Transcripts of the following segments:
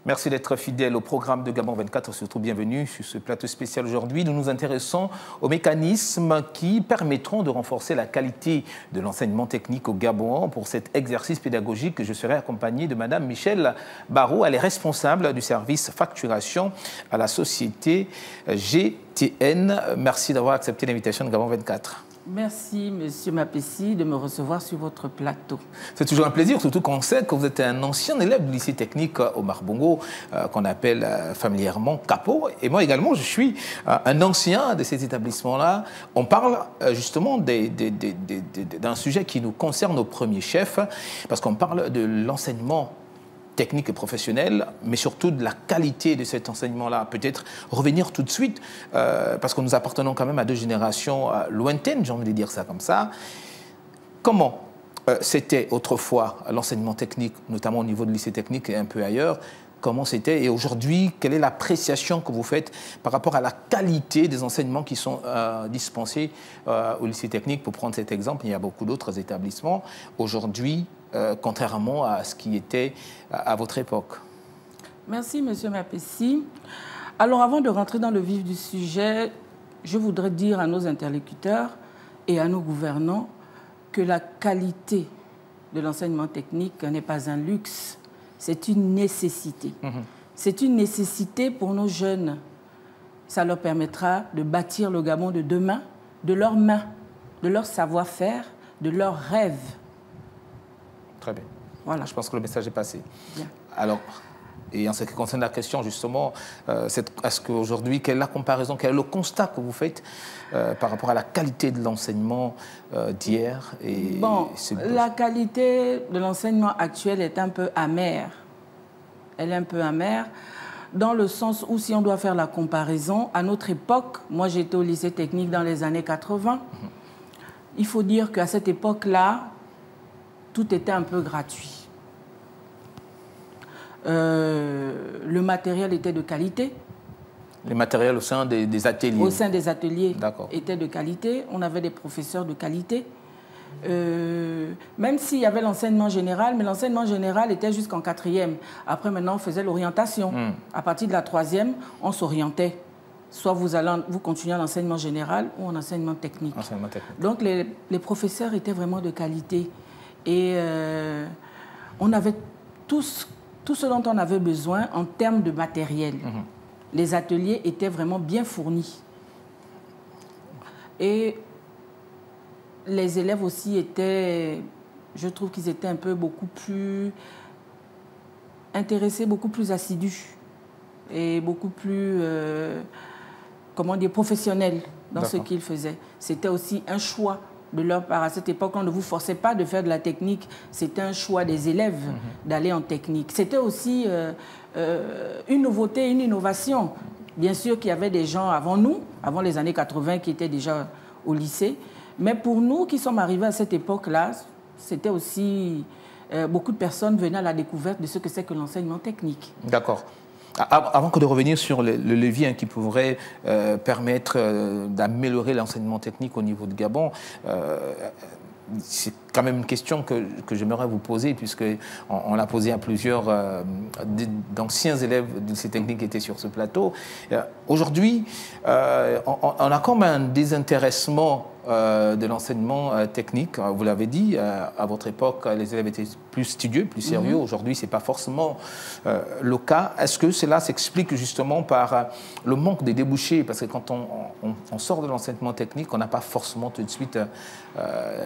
Merci d'être fidèle au programme de Gabon 24. Surtout bienvenue sur ce plateau spécial aujourd'hui. Nous nous intéressons aux mécanismes qui permettront de renforcer la qualité de l'enseignement technique au Gabon. Pour cet exercice pédagogique, je serai accompagné de Madame Michèle Barrault. Elle est responsable du service facturation à la société GTN. Merci d'avoir accepté l'invitation de Gabon 24. Merci, Monsieur Mapessi, de me recevoir sur votre plateau. C'est toujours un plaisir, surtout qu'on sait que vous êtes un ancien élève du lycée technique Omar Bongo, qu'on appelle familièrement Capo. Et moi également, je suis un ancien de ces établissements-là. On parle justement d'un sujet qui nous concerne au premier chef, parce qu'on parle de l'enseignement technique et professionnelle, mais surtout de la qualité de cet enseignement-là. Peut-être revenir tout de suite, parce que nous appartenons quand même à deux générations lointaines, j'ai envie de dire ça comme ça. Comment c'était autrefois l'enseignement technique, notamment au niveau de lycée technique et un peu ailleurs, comment c'était, et aujourd'hui, quelle est l'appréciation que vous faites par rapport à la qualité des enseignements qui sont dispensés au lycée technique? Pour prendre cet exemple, il y a beaucoup d'autres établissements aujourd'hui, contrairement à ce qui était à votre époque. Merci, Monsieur Mapessi. Alors, avant de rentrer dans le vif du sujet, je voudrais dire à nos interlocuteurs et à nos gouvernants que la qualité de l'enseignement technique n'est pas un luxe, c'est une nécessité. C'est une nécessité pour nos jeunes. Ça leur permettra de bâtir le Gabon de demain, de leurs mains, de leur savoir-faire, de leurs rêves. Très bien. Voilà. Je pense que le message est passé. Bien. Alors, et en ce qui concerne la question, justement, est-ce qu'aujourd'hui, quelle est la comparaison, quel est le constat que vous faites par rapport à la qualité de l'enseignement d'hier? Bon, la qualité de l'enseignement actuel est un peu amère. Elle est un peu amère, dans le sens où, si on doit faire la comparaison, à notre époque, moi j'étais au lycée technique dans les années 80, il faut dire qu'à cette époque-là, tout était un peu gratuit. Le matériel était de qualité. Les matériels au sein des ateliers? Au sein des ateliers étaient de qualité. On avait des professeurs de qualité. Même s'il y avait l'enseignement général, mais l'enseignement général était jusqu'en 4e. Après, maintenant, on faisait l'orientation. À partir de la 3e, on s'orientait. Soit vous continuez à l'enseignement général ou en enseignement technique. Donc, les professeurs étaient vraiment de qualité. Et on avait tout ce dont on avait besoin en termes de matériel. Les ateliers étaient vraiment bien fournis. Et les élèves aussi étaient, je trouve qu'ils étaient un peu beaucoup plus intéressés, beaucoup plus assidus et beaucoup plus, comment dire, professionnels dans ce qu'ils faisaient. C'était aussi un choix de leur part. À cette époque, on ne vous forçait pas de faire de la technique. C'était un choix des élèves d'aller en technique. C'était aussi une nouveauté, une innovation. Bien sûr qu'il y avait des gens avant nous, avant les années 80, qui étaient déjà au lycée. Mais pour nous qui sommes arrivés à cette époque-là, c'était aussi... beaucoup de personnes venaient à la découverte de ce que c'est que l'enseignement technique. D'accord. Avant que de revenir sur le levier qui pourrait permettre d'améliorer l'enseignement technique au niveau de Gabon, c'est quand même une question que j'aimerais vous poser, puisqu'on l'a posée à plusieurs d'anciens élèves de ces techniques qui étaient sur ce plateau. Aujourd'hui, on a comme un désintéressement de l'enseignement technique. Vous l'avez dit, à votre époque, les élèves étaient plus studieux, plus sérieux. Aujourd'hui, ce n'est pas forcément le cas. Est-ce que cela s'explique justement par le manque de débouchés? Parce que quand on sort de l'enseignement technique, on n'a pas forcément tout de suite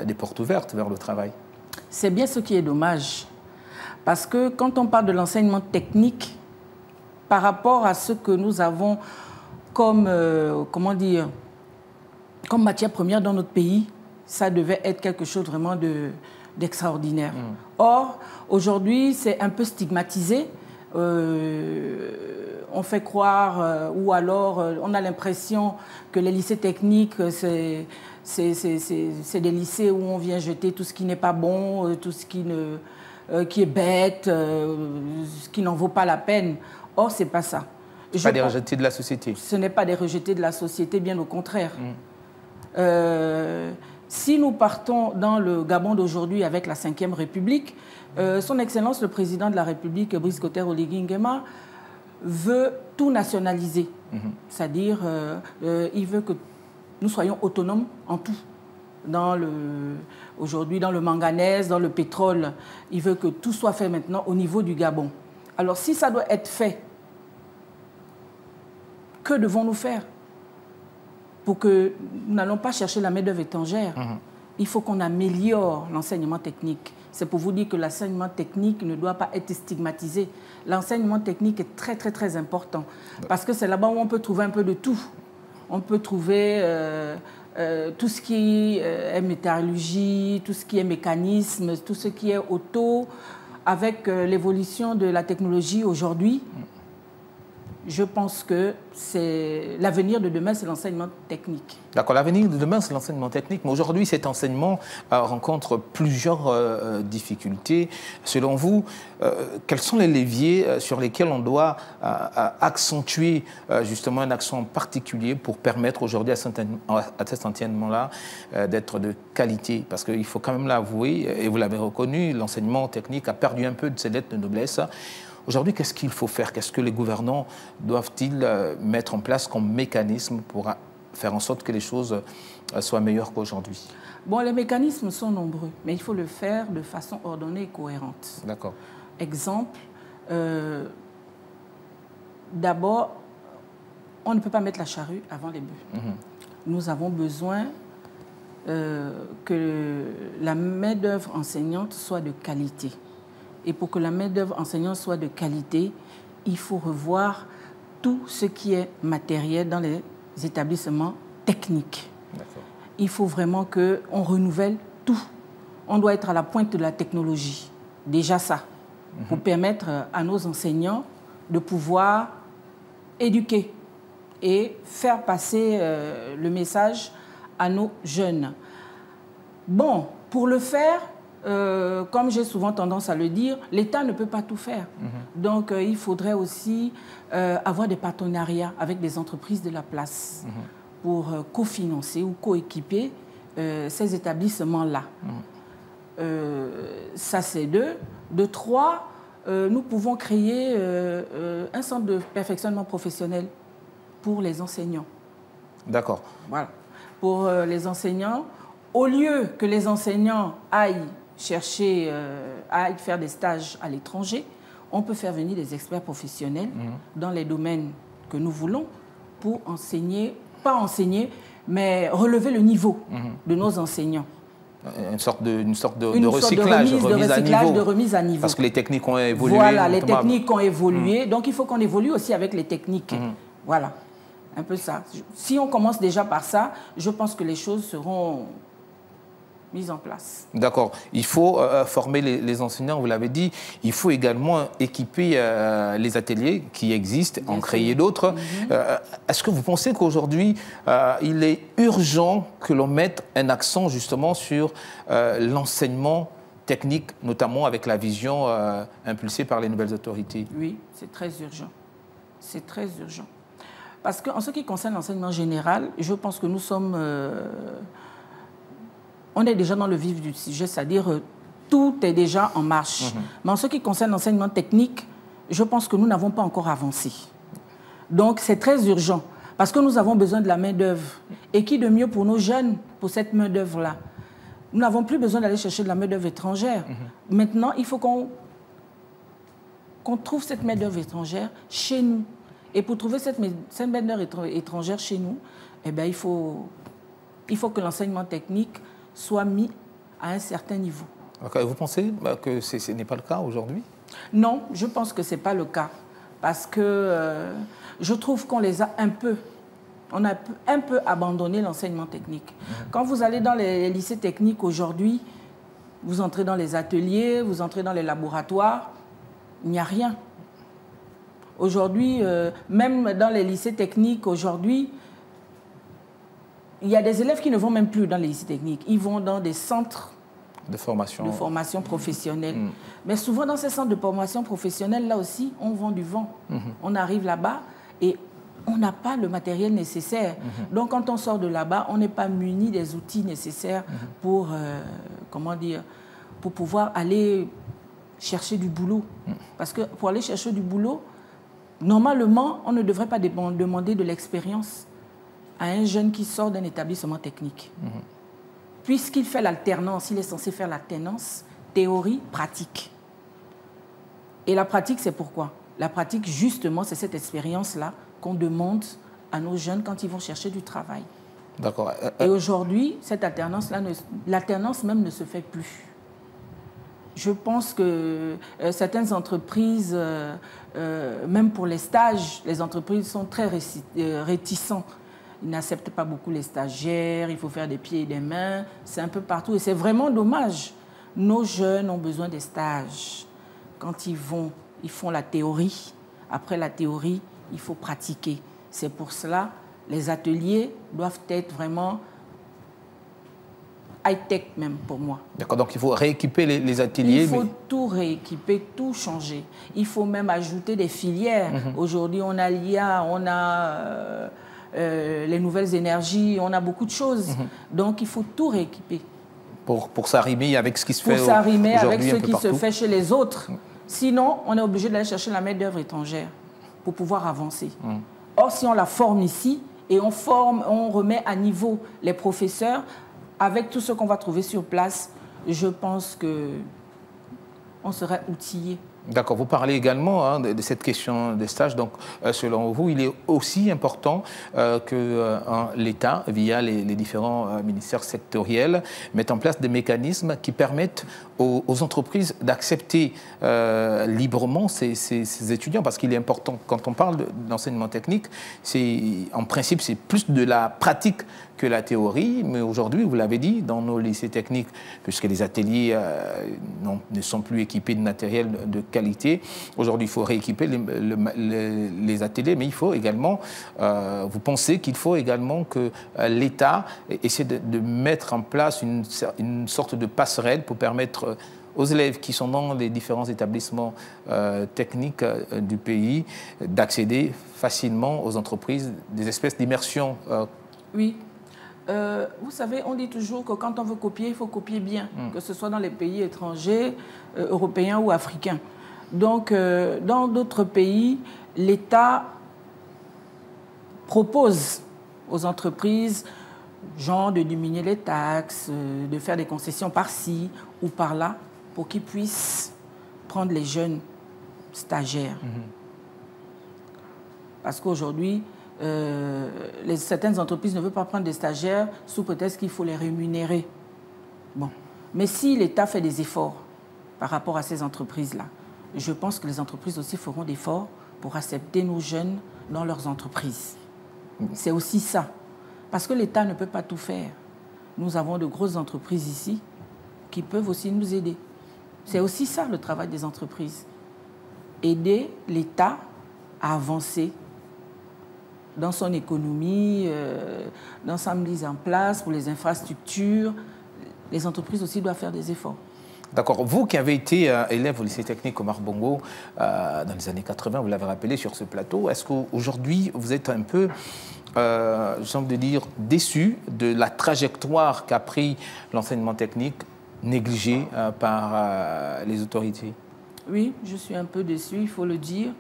des portes ouvertes vers le travail. C'est bien ce qui est dommage. Parce que quand on parle de l'enseignement technique, par rapport à ce que nous avons comme, comment dire, comme matière première dans notre pays, ça devait être quelque chose vraiment d'extraordinaire. Or, aujourd'hui, c'est un peu stigmatisé. On fait croire, ou alors on a l'impression que les lycées techniques, c'est des lycées où on vient jeter tout ce qui n'est pas bon, tout ce qui est bête, ce qui n'en vaut pas la peine. Or, ce n'est pas ça. Ce n'est pas des rejetés de la société. Ce n'est pas des rejetés de la société, bien au contraire. Si nous partons dans le Gabon d'aujourd'hui avec la 5e République, son Excellence le Président de la République, Brice Clotaire Oligui Nguema, veut tout nationaliser. C'est-à-dire, il veut que nous soyons autonomes en tout. Aujourd'hui, dans le manganèse, dans le pétrole, il veut que tout soit fait maintenant au niveau du Gabon. Alors, si ça doit être fait, que devons-nous faire pour que nous n'allons pas chercher la main-d'œuvre étrangère? Il faut qu'on améliore l'enseignement technique. C'est pour vous dire que l'enseignement technique ne doit pas être stigmatisé. L'enseignement technique est très, très, très important parce que c'est là-bas où on peut trouver un peu de tout. On peut trouver tout ce qui est métallurgie, tout ce qui est mécanisme, tout ce qui est auto. Avec l'évolution de la technologie aujourd'hui, je pense que l'avenir de demain, c'est l'enseignement technique. D'accord, l'avenir de demain, c'est l'enseignement technique. Mais aujourd'hui, cet enseignement rencontre plusieurs difficultés. Selon vous, quels sont les leviers sur lesquels on doit accentuer justement un accent particulier pour permettre aujourd'hui à cet enseignement-là d'être de qualité? Parce qu'il faut quand même l'avouer, et vous l'avez reconnu, l'enseignement technique a perdu un peu de ses lettres de noblesse. Aujourd'hui, qu'est-ce qu'il faut faire? Qu'est-ce que les gouvernants doivent-ils mettre en place comme mécanisme pour faire en sorte que les choses soient meilleures qu'aujourd'hui? Bon, les mécanismes sont nombreux, mais il faut le faire de façon ordonnée et cohérente. D'accord. Exemple, d'abord, on ne peut pas mettre la charrue avant les bœufs. Nous avons besoin que la main-d'œuvre enseignante soit de qualité. Et pour que la main-d'œuvre enseignante soit de qualité, il faut revoir tout ce qui est matériel dans les établissements techniques. Il faut vraiment qu'on renouvelle tout. On doit être à la pointe de la technologie. Déjà ça, pour permettre à nos enseignants de pouvoir éduquer et faire passer le message à nos jeunes. Bon, pour le faire, comme j'ai souvent tendance à le dire, l'État ne peut pas tout faire. Donc, il faudrait aussi avoir des partenariats avec des entreprises de la place pour cofinancer ou coéquiper ces établissements-là. Ça, c'est deux. De trois, nous pouvons créer un centre de perfectionnement professionnel pour les enseignants. D'accord. Voilà. Pour les enseignants, au lieu que les enseignants aillent chercher à faire des stages à l'étranger, on peut faire venir des experts professionnels dans les domaines que nous voulons pour enseigner, pas enseigner, mais relever le niveau de nos enseignants. Une sorte de recyclage, de remise à niveau. Parce que les techniques ont évolué. Voilà, les techniques ont évolué, donc il faut qu'on évolue aussi avec les techniques. Voilà, un peu ça. Si on commence déjà par ça, je pense que les choses seront mise en place. D'accord. Il faut former les enseignants, vous l'avez dit. Il faut également équiper les ateliers qui existent, en créer d'autres. Est-ce que vous pensez qu'aujourd'hui, il est urgent que l'on mette un accent justement sur l'enseignement technique, notamment avec la vision impulsée par les nouvelles autorités? Oui, c'est très urgent. C'est très urgent. Parce qu'en ce qui concerne l'enseignement général, je pense que nous sommes... on est déjà dans le vif du sujet, c'est-à-dire tout est déjà en marche. Mais en ce qui concerne l'enseignement technique, je pense que nous n'avons pas encore avancé. Donc c'est très urgent, parce que nous avons besoin de la main-d'œuvre. Et qui de mieux pour nos jeunes, pour cette main-d'œuvre-là? Nous n'avons plus besoin d'aller chercher de la main-d'œuvre étrangère. Maintenant, il faut qu'on trouve cette main-d'œuvre étrangère chez nous. Et pour trouver cette main-d'œuvre étrangère chez nous, eh bien, il faut que l'enseignement technique soit mis à un certain niveau. Okay. Vous pensez que ce n'est pas le cas aujourd'hui? Non, je pense que ce n'est pas le cas. Parce que je trouve qu'on les a on a un peu abandonné l'enseignement technique. Quand vous allez dans les lycées techniques aujourd'hui, vous entrez dans les ateliers, vous entrez dans les laboratoires, il n'y a rien. Aujourd'hui, même dans les lycées techniques aujourd'hui, il y a des élèves qui ne vont même plus dans les lycées techniques. Ils vont dans des centres de formation professionnelle. Mais souvent, dans ces centres de formation professionnelle, là aussi, on vend du vent. On arrive là-bas et on n'a pas le matériel nécessaire. Donc, quand on sort de là-bas, on n'est pas muni des outils nécessaires pour, pour pouvoir aller chercher du boulot. Parce que pour aller chercher du boulot, Normalement, on ne devrait pas demander de l'expérience à un jeune qui sort d'un établissement technique. Puisqu'il fait l'alternance, il est censé faire l'alternance théorie-pratique. Et la pratique, c'est pourquoi? La pratique, justement, c'est cette expérience-là qu'on demande à nos jeunes quand ils vont chercher du travail. D'accord. Et aujourd'hui, cette alternance-là, l'alternance même ne se fait plus. Je pense que certaines entreprises, même pour les stages, les entreprises sont très réticentes. Ils n'acceptent pas beaucoup les stagiaires, il faut faire des pieds et des mains, c'est un peu partout. Et c'est vraiment dommage. Nos jeunes ont besoin des stages. Quand ils vont, ils font la théorie. Après la théorie, il faut pratiquer. C'est pour cela les ateliers doivent être vraiment high-tech même pour moi. D'accord, donc il faut rééquiper les ateliers. Il faut tout rééquiper, tout changer. Il faut même ajouter des filières. Aujourd'hui, on a l'IA, on a les nouvelles énergies, on a beaucoup de choses. Donc, il faut tout rééquiper. Pour s'arrimer avec ce qui se fait aujourd'hui. Pour s'arrimer avec ce qui se fait chez les autres. Sinon, on est obligé d'aller chercher la main-d'œuvre étrangère pour pouvoir avancer. Or, si on la forme ici et on remet à niveau les professeurs, avec tout ce qu'on va trouver sur place, je pense qu'on serait outillé. D'accord, vous parlez également de cette question des stages. Donc, selon vous, il est aussi important que l'État, via les différents ministères sectoriels, mette en place des mécanismes qui permettent aux entreprises d'accepter librement ces étudiants. Parce qu'il est important, quand on parle d'enseignement technique, en principe, c'est plus de la pratique que la théorie, mais aujourd'hui, vous l'avez dit, dans nos lycées techniques, puisque les ateliers ne sont plus équipés de matériel de qualité, aujourd'hui, il faut rééquiper les ateliers, mais il faut également, vous pensez qu'il faut également que l'État essaie de mettre en place une sorte de passerelle pour permettre aux élèves qui sont dans les différents établissements techniques du pays d'accéder facilement aux entreprises, des espèces d'immersion. Oui. Vous savez, on dit toujours que quand on veut copier, il faut copier bien, que ce soit dans les pays étrangers, européens ou africains. Donc, dans d'autres pays, l'État propose aux entreprises, genre de diminuer les taxes, de faire des concessions par-ci ou par-là, pour qu'ils puissent prendre les jeunes stagiaires. Parce qu'aujourd'hui, certaines entreprises ne veulent pas prendre des stagiaires sous prétexte qu'il faut les rémunérer. Bon. Mais si l'État fait des efforts par rapport à ces entreprises-là, je pense que les entreprises aussi feront des efforts pour accepter nos jeunes dans leurs entreprises. C'est aussi ça. Parce que l'État ne peut pas tout faire. Nous avons de grosses entreprises ici qui peuvent aussi nous aider. C'est aussi ça le travail des entreprises. Aider l'État à avancer dans son économie, dans sa mise en place, pour les infrastructures. Les entreprises aussi doivent faire des efforts. D'accord. Vous qui avez été élève au lycée technique Omar Bongo dans les années 80, vous l'avez rappelé sur ce plateau, est-ce qu'aujourd'hui vous êtes un peu, j'ai envie de dire, déçu de la trajectoire qu'a pris l'enseignement technique, négligé par les autorités? Oui, je suis un peu déçu, il faut le dire.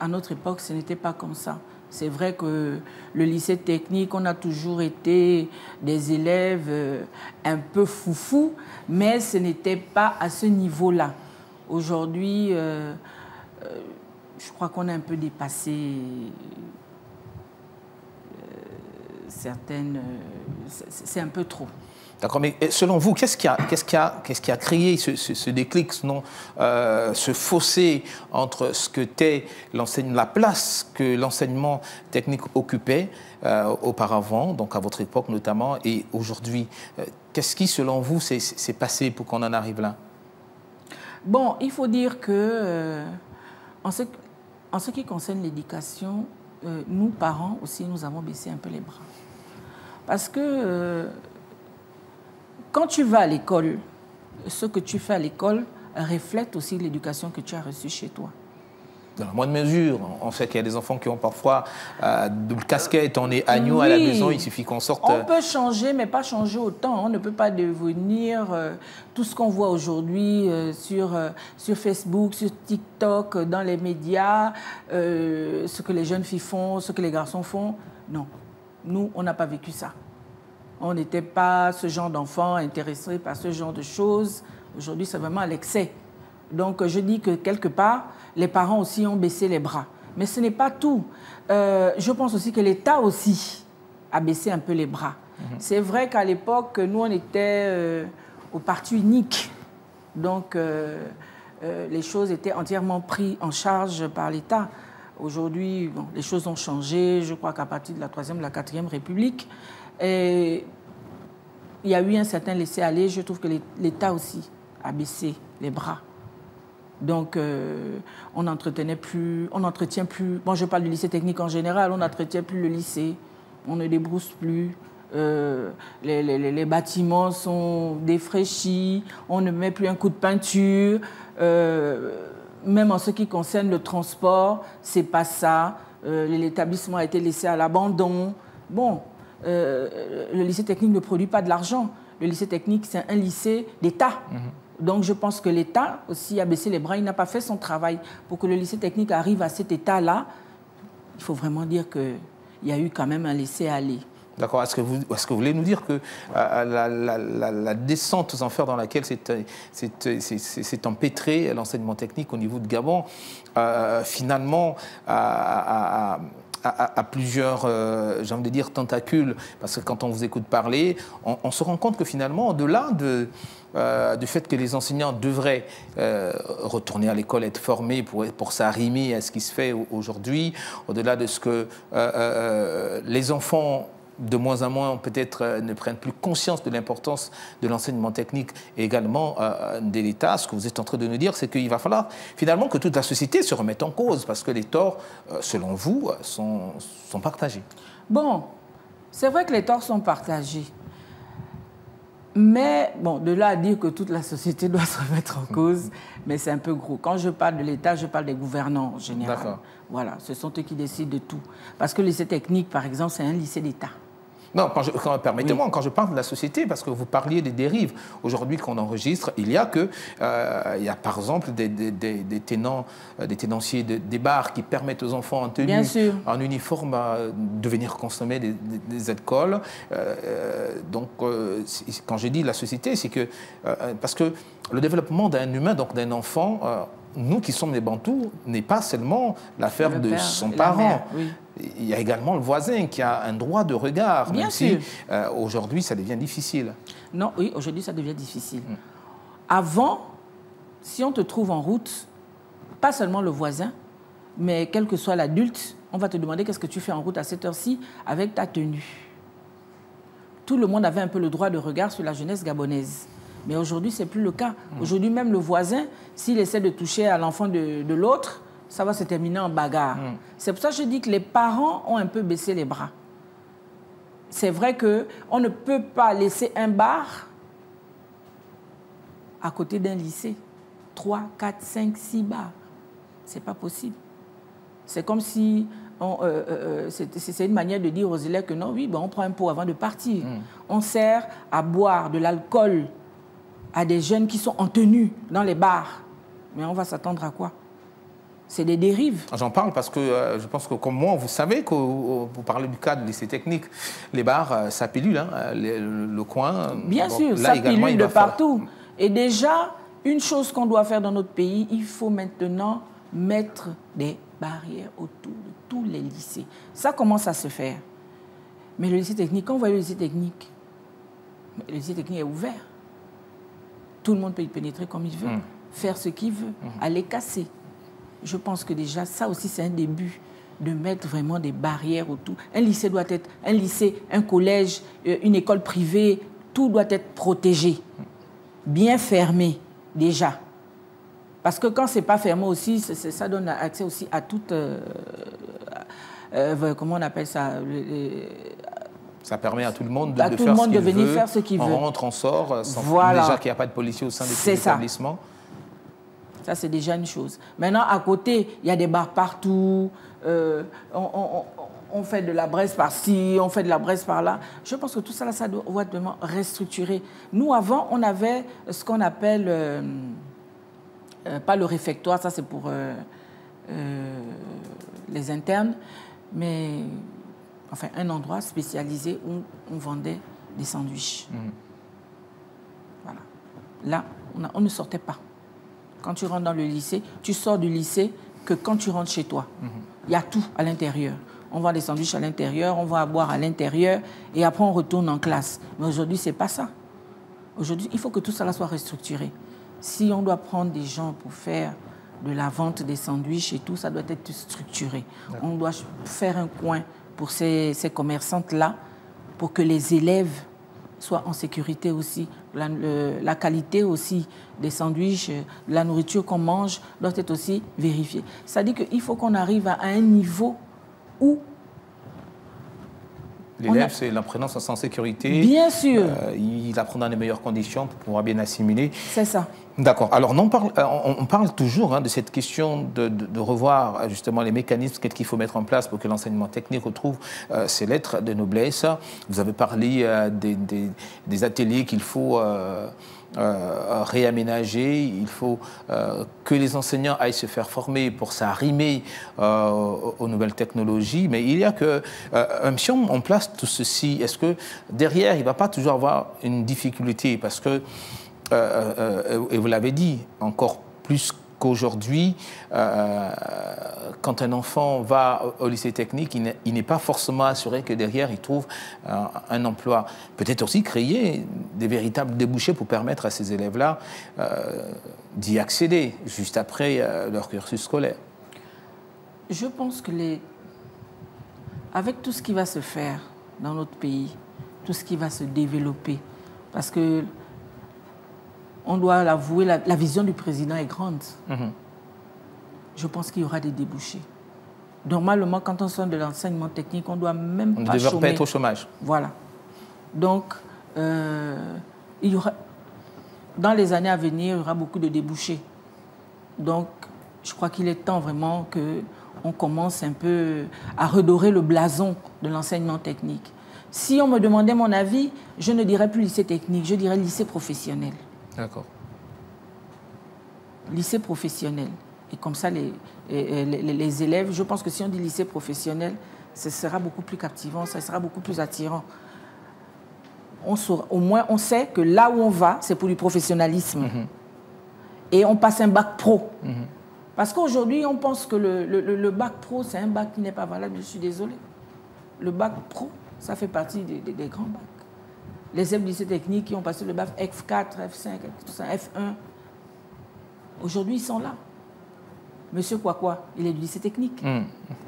À notre époque, ce n'était pas comme ça. C'est vrai que le lycée technique, on a toujours été des élèves un peu foufous, mais ce n'était pas à ce niveau-là. Aujourd'hui, je crois qu'on a un peu dépassé certaines... c'est un peu trop. D'accord, mais selon vous, qu'est-ce qui a créé ce déclic, sinon ce fossé entre ce que était la place que l'enseignement technique occupait auparavant, donc à votre époque notamment, et aujourd'hui? Qu'est-ce qui, selon vous, s'est passé pour qu'on en arrive là? Bon, il faut dire que en ce qui concerne l'éducation, nous, parents aussi, nous avons baissé un peu les bras. Parce que... quand tu vas à l'école, ce que tu fais à l'école reflète aussi l'éducation que tu as reçue chez toi. Dans la moindre mesure, on sait qu'il y a des enfants qui ont parfois double casquette, on est agneau à la maison, il suffit qu'on sorte... On peut changer, mais pas changer autant. On ne peut pas devenir tout ce qu'on voit aujourd'hui sur Facebook, sur TikTok, dans les médias, ce que les jeunes filles font, ce que les garçons font. Non, nous, on n'a pas vécu ça. On n'était pas ce genre d'enfants intéressés par ce genre de choses. Aujourd'hui, c'est vraiment à l'excès. Donc, je dis que quelque part, les parents aussi ont baissé les bras. Mais ce n'est pas tout. Je pense aussi que l'État aussi a baissé un peu les bras. C'est vrai qu'à l'époque, nous, on était au parti unique. Donc, les choses étaient entièrement prises en charge par l'État. Aujourd'hui, bon, les choses ont changé. Je crois qu'à partir de la 3e, la 4e République, et il y a eu un certain laisser-aller. Je trouve que l'État aussi a baissé les bras. Donc, on n'entretient plus... Bon, je parle du lycée technique en général. On n'entretient plus le lycée. On ne débrousse plus. Les bâtiments sont défraîchis. On ne met plus un coup de peinture. Même en ce qui concerne le transport, c'est pas ça. L'établissement a été laissé à l'abandon. Bon, le lycée technique ne produit pas de l'argent. Le lycée technique, c'est un lycée d'État. Donc, je pense que l'État aussi a baissé les bras. Il n'a pas fait son travail. Pour que le lycée technique arrive à cet état-là, il faut vraiment dire qu'il y a eu quand même un laisser-aller. D'accord. Est-ce que vous voulez nous dire que la descente aux enfers dans laquelle s'est empêtré l'enseignement technique au niveau de Gabon, finalement, a plusieurs, j'ai envie de dire, tentacules, parce que quand on vous écoute parler, on se rend compte que finalement, au-delà du fait que les enseignants devraient retourner à l'école, être formés pour s'arrimer à ce qui se fait aujourd'hui, au-delà de ce que les enfants de moins en moins peut-être ne prennent plus conscience de l'importance de l'enseignement technique et également de l'État. Ce que vous êtes en train de nous dire, c'est qu'il va falloir finalement que toute la société se remette en cause parce que les torts, selon vous, sont partagés. Bon, c'est vrai que les torts sont partagés. Mais, bon, de là à dire que toute la société doit se remettre en cause, mais c'est un peu gros. Quand je parle de l'État, je parle des gouvernants en général. D'accord. Voilà, ce sont eux qui décident de tout. Parce que le lycée technique, par exemple, c'est un lycée d'État. Non, permettez-moi, quand je parle de la société, parce que vous parliez des dérives, aujourd'hui qu'on enregistre, il y a par exemple des tenanciers des bars qui permettent aux enfants en tenue, en uniforme, de venir consommer des alcools. Donc, quand je dis la société, c'est que, parce que le développement d'un humain, donc d'un enfant, nous qui sommes les Bantous, n'est pas seulement l'affaire de son parent. Oui. Il y a également le voisin qui a un droit de regard, même si aujourd'hui ça devient difficile. Non, oui, aujourd'hui ça devient difficile. Avant, si on te trouve en route, pas seulement le voisin, mais quel que soit l'adulte, on va te demander qu'est-ce que tu fais en route à cette heure-ci avec ta tenue. Tout le monde avait un peu le droit de regard sur la jeunesse gabonaise. Mais aujourd'hui, ce n'est plus le cas. Aujourd'hui, même le voisin, s'il essaie de toucher à l'enfant de l'autre, ça va se terminer en bagarre. C'est pour ça que je dis que les parents ont un peu baissé les bras. C'est vrai qu'on ne peut pas laisser un bar à côté d'un lycée. 3, 4, 5, 6 bars. Ce n'est pas possible. C'est comme si... c'est une manière de dire aux élèves que non, oui, ben on prend un pot avant de partir. On sert à boire de l'alcool à des jeunes qui sont en tenue dans les bars. Mais on va s'attendre à quoi? C'est des dérives. J'en parle parce que je pense que, comme moi, vous savez que vous parlez du cas du lycée technique. Les bars, ça pilule, hein, le coin. Bien sûr, là, ça pilule de partout. Et déjà, une chose qu'on doit faire dans notre pays, il faut maintenant mettre des barrières autour de tous les lycées. Ça commence à se faire. Mais le lycée technique, quand on voit le lycée technique est ouvert. Tout le monde peut y pénétrer comme il veut, faire ce qu'il veut, aller casser. Je pense que déjà, ça aussi, c'est un début de mettre vraiment des barrières autour. Un lycée doit être un lycée, un collège, une école privée, tout doit être protégé, bien fermé déjà. Parce que quand ce n'est pas fermé aussi, ça donne accès aussi à toute... comment on appelle ça Ça permet à tout le monde de faire ce qu'il veut. Faire ce qu'il veut. On rentre, on sort, sans déjà qu'il n'y a pas de policier au sein des établissements. Ça, c'est déjà une chose. Maintenant, à côté, il y a des bars partout. On fait de la braise par-ci, on fait de la braise par-là. Je pense que tout ça, là, ça doit vraiment restructurer. Nous, avant, on avait ce qu'on appelle, pas le réfectoire, ça c'est pour les internes, mais enfin un endroit spécialisé où on vendait des sandwichs. Voilà. Là, on ne sortait pas. Quand tu rentres dans le lycée, tu sors du lycée que quand tu rentres chez toi. Il y a tout à l'intérieur. On vend des sandwichs à l'intérieur, on va à boire à l'intérieur et après on retourne en classe. Mais aujourd'hui, ce n'est pas ça. Aujourd'hui, il faut que tout cela soit restructuré. Si on doit prendre des gens pour faire de la vente des sandwichs et tout, ça doit être structuré. On doit faire un coin pour ces commerçantes-là pour que les élèves soient en sécurité aussi. La qualité aussi des sandwichs, de la nourriture qu'on mange doit être aussi vérifiée. C'est-à-dire qu'il faut qu'on arrive à un niveau où l'élève, c'est l'apprenant en sécurité. Bien sûr. Il apprend dans les meilleures conditions pour pouvoir bien assimiler. C'est ça. D'accord. Alors, on parle toujours de cette question de revoir justement les mécanismes qu'il faut mettre en place pour que l'enseignement technique retrouve ses lettres de noblesse. Vous avez parlé des ateliers qu'il faut réaménager. Il faut que les enseignants aillent se faire former pour s'arrimer aux nouvelles technologies. Mais il y a que, si on place tout ceci, est-ce que derrière, il ne va pas toujours avoir une difficulté? Parce que, et vous l'avez dit, encore plus qu'aujourd'hui, quand un enfant va au lycée technique, il n'est pas forcément assuré que derrière, il trouve un emploi. Peut-être aussi créer des véritables débouchés pour permettre à ces élèves-là d'y accéder juste après leur cursus scolaire. Je pense que avec tout ce qui va se faire dans notre pays, tout ce qui va se développer, parce que on doit l'avouer, la vision du président est grande. Je pense qu'il y aura des débouchés. Normalement, quand on sort de l'enseignement technique, on ne doit même pas chômer. On ne devrait pas être au chômage. Voilà. Donc, il y aura, dans les années à venir, il y aura beaucoup de débouchés. Donc, je crois qu'il est temps vraiment qu'on commence un peu à redorer le blason de l'enseignement technique. Si on me demandait mon avis, je ne dirais plus lycée technique, je dirais lycée professionnel. D'accord. Lycée professionnel. Et comme ça, les élèves, je pense que si on dit lycée professionnel, ce sera beaucoup plus captivant, ça sera beaucoup plus attirant. Au moins, on sait que là où on va, c'est pour du professionnalisme. Et on passe un bac pro. Parce qu'aujourd'hui, on pense que le bac pro, c'est un bac qui n'est pas valable. Je suis désolée. Le bac pro, ça fait partie des grands bacs. Les élèves du lycée technique qui ont passé le bac F4, F5, F1, aujourd'hui, ils sont là. Monsieur Kwakwa, il est du lycée technique.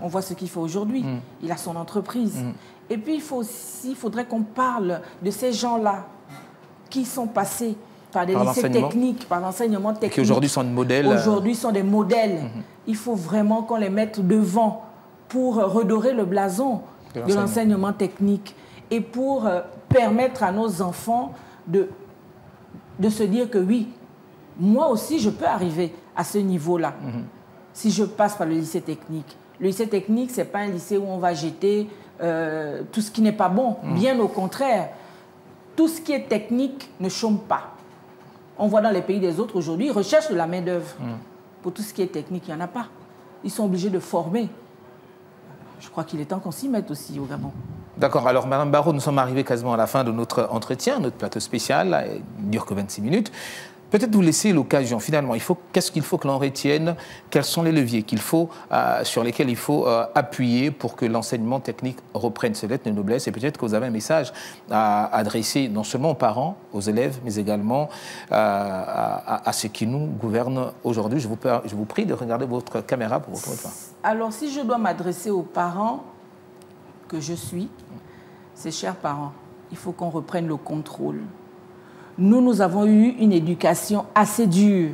On voit ce qu'il fait aujourd'hui. Il a son entreprise. Et puis, il faudrait qu'on parle de ces gens-là qui sont passés par des lycées techniques, par l'enseignement technique. Qui aujourd'hui sont des modèles. Aujourd'hui sont des modèles. Il faut vraiment qu'on les mette devant pour redorer le blason de l'enseignement technique et pour permettre à nos enfants de se dire que oui, moi aussi, je peux arriver à ce niveau-là si je passe par le lycée technique. Le lycée technique, ce n'est pas un lycée où on va jeter tout ce qui n'est pas bon. Bien au contraire, tout ce qui est technique ne chôme pas. On voit dans les pays des autres aujourd'hui, ils recherchent de la main-d'œuvre. Pour tout ce qui est technique, il n'y en a pas. Ils sont obligés de former. Je crois qu'il est temps qu'on s'y mette aussi au Gabon. D'accord. Alors, Madame Barraud, nous sommes arrivés quasiment à la fin de notre entretien, notre plateau spécial. Là, il ne dure que 26 minutes. Peut-être vous laisser l'occasion, finalement. Qu'est-ce qu'il faut que l'on retienne? Quels sont les leviers sur lesquels il faut appuyer pour que l'enseignement technique reprenne ses lettres de noblesse? Et peut-être que vous avez un message à adresser non seulement aux parents, aux élèves, mais également à ceux qui nous gouvernent aujourd'hui. Je vous prie de regarder votre caméra pour votre point. Alors, si je dois m'adresser aux parents que je suis, ces chers parents, il faut qu'on reprenne le contrôle. Nous avons eu une éducation assez dure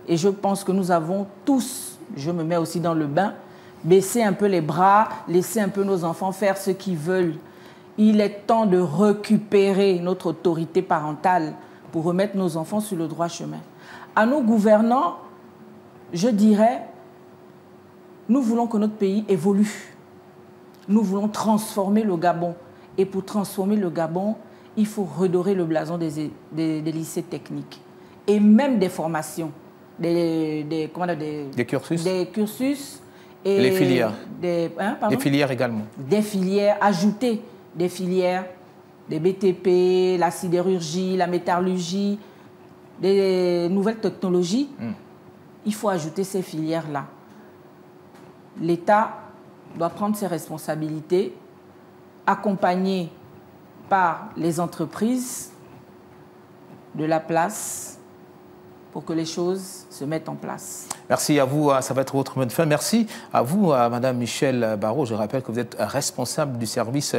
et je pense que nous avons tous, je me mets aussi dans le bain, baissé un peu les bras, laissé un peu nos enfants faire ce qu'ils veulent. Il est temps de récupérer notre autorité parentale pour remettre nos enfants sur le droit chemin. À nos gouvernants, je dirais, nous voulons que notre pays évolue. Nous voulons transformer le Gabon. Et pour transformer le Gabon, il faut redorer le blason des lycées techniques. Et même des formations, des cursus. Des cursus. Et les filières. Des filières également. Des filières, ajouter des filières, des BTP, la sidérurgie, la métallurgie, des nouvelles technologies. Il faut ajouter ces filières-là. L'État doit prendre ses responsabilités, accompagné par les entreprises de la place pour que les choses se mettent en place. Merci à vous, ça va être votre mot de fin. Merci à vous, Madame Michèle Barrot. Je rappelle que vous êtes responsable du service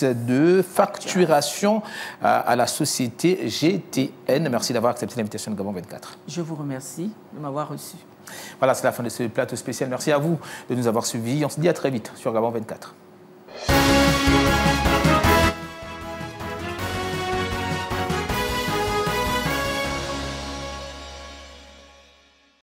de facturation à la société GTN. Merci d'avoir accepté l'invitation de Gabon 24. Je vous remercie de m'avoir reçu. Voilà, c'est la fin de ce plateau spécial. Merci à vous de nous avoir suivis. On se dit à très vite sur Gabon 24.